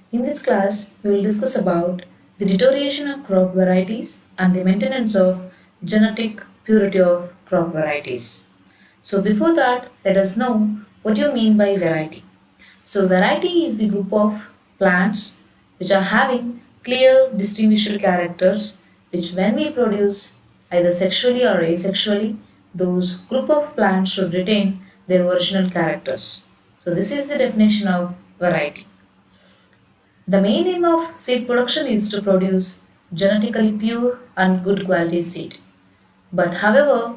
In this class, we will discuss about the deterioration of crop varieties and the maintenance of genetic purity of crop varieties. So before that, let us know what you mean by variety. So variety is the group of plants which are having clear distinguishable characters which when we produce either sexually or asexually, those group of plants should retain their original characters. So this is the definition of variety. The main aim of seed production is to produce genetically pure and good quality seed. But however,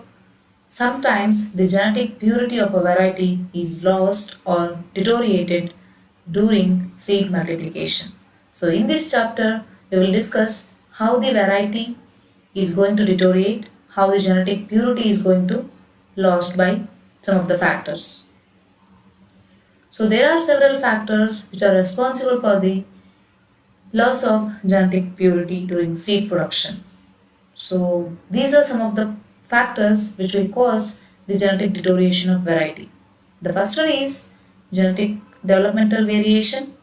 sometimes the genetic purity of a variety is lost or deteriorated during seed multiplication. So in this chapter, we will discuss how the variety is going to deteriorate, how the genetic purity is going to lost by some of the factors. So there are several factors which are responsible for the loss of genetic purity during seed production. So these are some of the factors which will cause the genetic deterioration of variety. The first one is genetic developmental variation,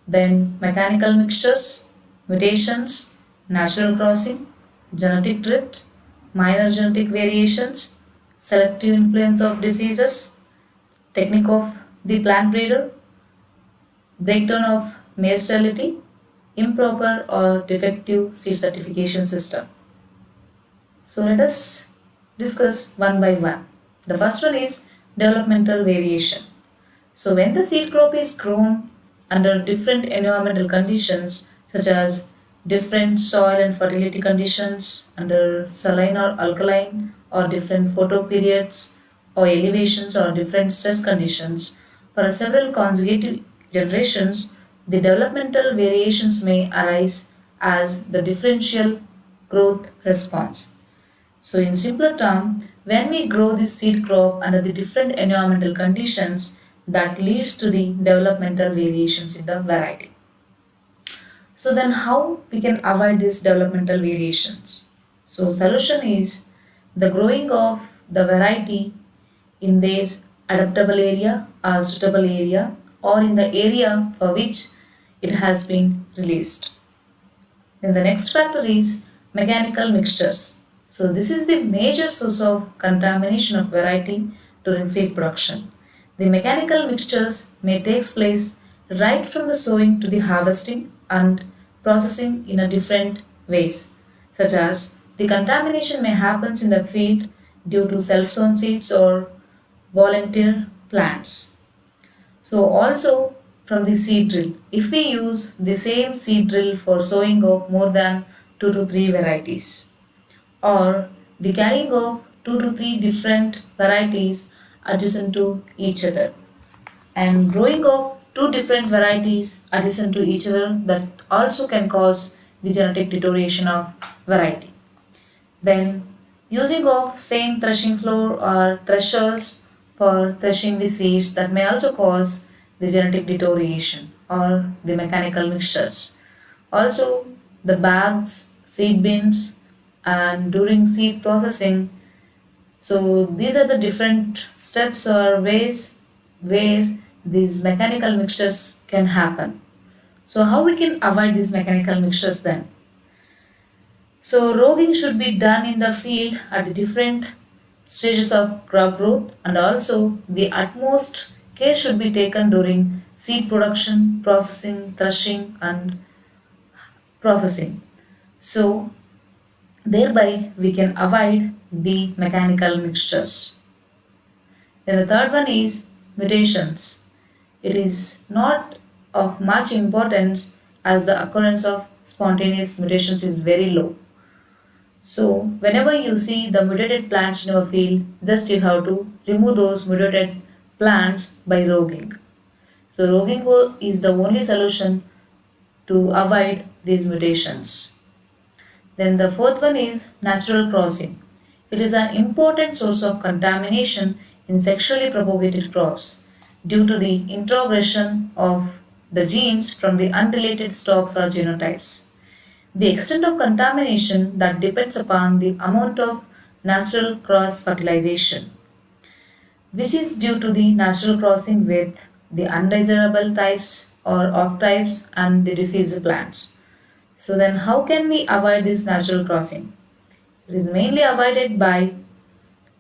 then mechanical mixtures, mutations, natural crossing, genetic drift, minor genetic variations, selective influence of diseases, technique of the plant breeder, breakdown of male sterility, improper or defective seed certification system. So let us discuss one by one. The first one is developmental variation. So when the seed crop is grown under different environmental conditions such as different soil and fertility conditions under saline or alkaline or different photo periods or elevations or different stress conditions for several consecutive generations, the developmental variations may arise as the differential growth response. So, in simpler term, when we grow this seed crop under the different environmental conditions, that leads to the developmental variations in the variety. So then how we can avoid these developmental variations? So solution is the growing of the variety in their adaptable area or suitable area or in the area for which it has been released. Then the next factor is mechanical mixtures. So this is the major source of contamination of variety during seed production. The mechanical mixtures may take place right from the sowing to the harvesting and processing in a different ways, such as the contamination may happen in the field due to self-sown seeds or volunteer plants. So also from the seed drill. If we use the same seed drill for sowing of more than 2 to 3 varieties or the carrying of 2 to 3 different varieties adjacent to each other and growing of two different varieties adjacent to each other that also can cause the genetic deterioration of variety. Then using of same threshing floor or threshers for threshing the seeds that may also cause the genetic deterioration or the mechanical mixtures. Also the bags, seed bins and during seed processing. So these are the different steps or ways where these mechanical mixtures can happen. So how we can avoid these mechanical mixtures then? So roguing should be done in the field at the different stages of crop growth and also the utmost care should be taken during seed production, processing, threshing and processing. So thereby we can avoid the mechanical mixtures. Then the third one is mutations. It is not of much importance as the occurrence of spontaneous mutations is very low. So whenever you see the mutated plants in your field, just you have to remove those mutated plants by roguing. So roguing is the only solution to avoid these mutations. Then the fourth one is natural crossing. It is an important source of contamination in sexually propagated crops due to the introgression of the genes from the unrelated stocks or genotypes. The extent of contamination that depends upon the amount of natural cross fertilization, which is due to the natural crossing with the undesirable types or off types and the diseased plants. So then how can we avoid this natural crossing? It is mainly avoided by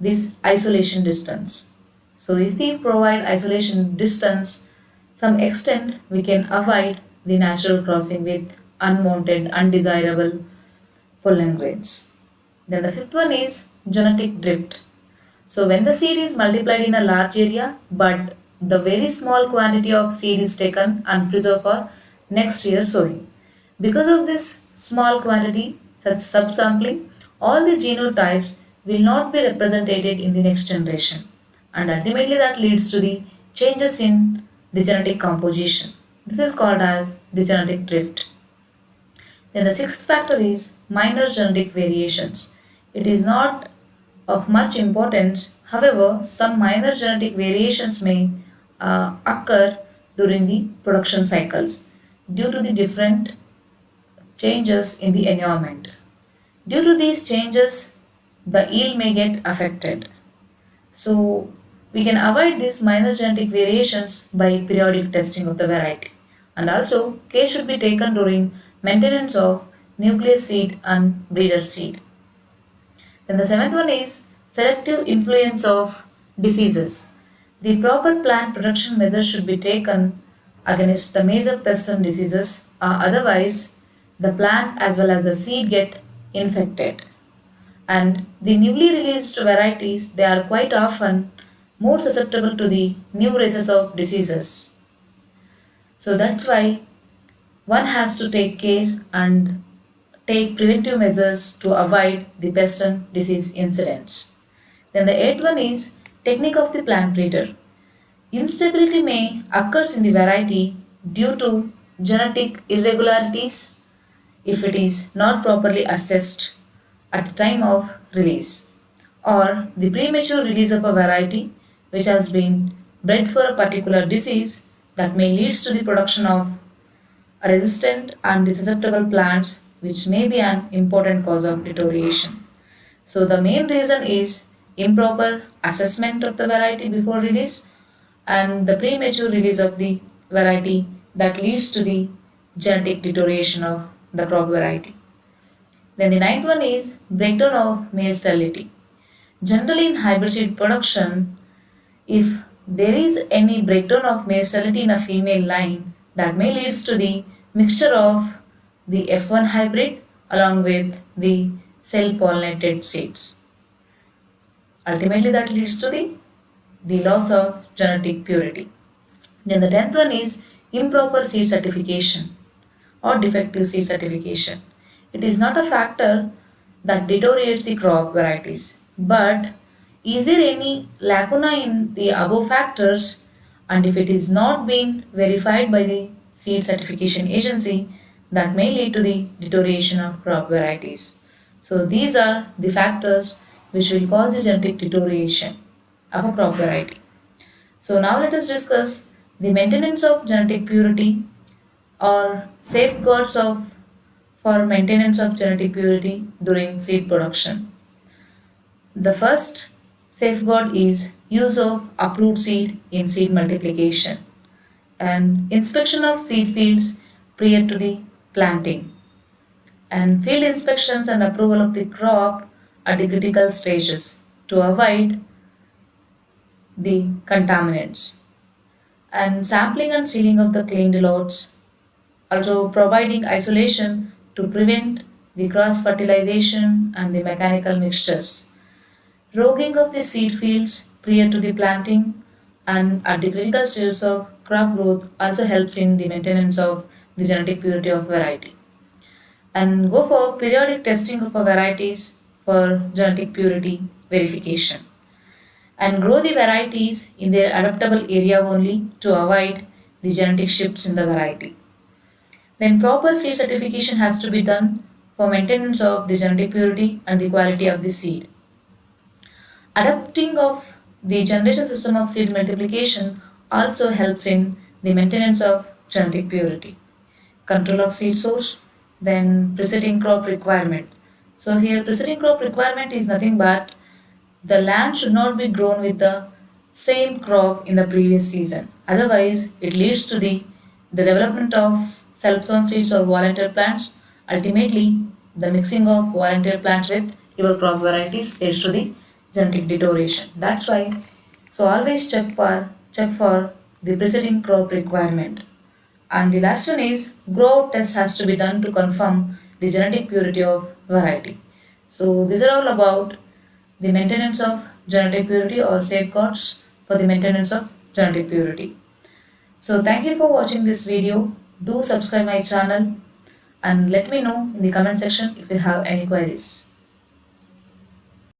this isolation distance. So if we provide isolation distance, some extent we can avoid the natural crossing with unwanted, undesirable pollen grains. Then the fifth one is genetic drift. So when the seed is multiplied in a large area, but the very small quantity of seed is taken and preserved for next year's sowing. Because of this small quantity, such subsampling, all the genotypes will not be represented in the next generation. And ultimately that leads to the changes in the genetic composition. This is called as the genetic drift. Then the sixth factor is minor genetic variations. It is not of much importance, however, some minor genetic variations may occur during the production cycles due to the different changes in the environment. Due to these changes, the yield may get affected. So, we can avoid these minor genetic variations by periodic testing of the variety. And also, care should be taken during maintenance of nucleus seed and breeder seed. Then the seventh one is selective influence of diseases. The proper plant protection measures should be taken against the major pests and diseases, otherwise the plant as well as the seed get infected. And the newly released varieties, they are quite often more susceptible to the new races of diseases. So that's why one has to take care and take preventive measures to avoid the pest and disease incidents. Then the eighth one is technique of the plant breeder. Instability may occur in the variety due to genetic irregularities if it is not properly assessed at the time of release, or the premature release of a variety which has been bred for a particular disease that may lead to the production of resistant and susceptible plants, which may be an important cause of deterioration. So the main reason is improper assessment of the variety before release and the premature release of the variety that leads to the genetic deterioration of the crop variety. Then the ninth one is breakdown of male sterility. Generally in hybrid seed production, if there is any breakdown of male sterility in a female line, that may leads to the mixture of the F1 hybrid along with the cell pollinated seeds. Ultimately that leads to the loss of genetic purity. Then the 10th one is improper seed certification or defective seed certification. It is not a factor that deteriorates the crop varieties, but is there any lacuna in the above factors, and if it is not being verified by the seed certification agency, that may lead to the deterioration of crop varieties. So these are the factors which will cause the genetic deterioration of a crop variety. So now let us discuss the maintenance of genetic purity or safeguards of for maintenance of genetic purity during seed production. The first safeguard is use of approved seed in seed multiplication and inspection of seed fields prior to the planting, and field inspections and approval of the crop at the critical stages to avoid the contaminants, and sampling and sealing of the cleaned lots, also providing isolation to prevent the cross fertilization and the mechanical mixtures, roguing of the seed fields prior to the planting and at the critical stages of crop growth also helps in the maintenance of the genetic purity of variety. And go for periodic testing of varieties for genetic purity verification, and grow the varieties in their adaptable area only to avoid the genetic shifts in the variety. Then proper seed certification has to be done for maintenance of the genetic purity and the quality of the seed. Adapting of the generation system of seed multiplication also helps in the maintenance of genetic purity. Control of seed source, then preceding crop requirement. So here preceding crop requirement is nothing but the land should not be grown with the same crop in the previous season. Otherwise, it leads to the development of self-sown seeds or volunteer plants. Ultimately, the mixing of volunteer plants with your crop varieties leads to the genetic deterioration. That's why, so always check for the preceding crop requirement. And the last one is grow test has to be done to confirm the genetic purity of variety. So these are all about the maintenance of genetic purity or safeguards for the maintenance of genetic purity. So thank you for watching this video. Do subscribe my channel and let me know in the comment section if you have any queries.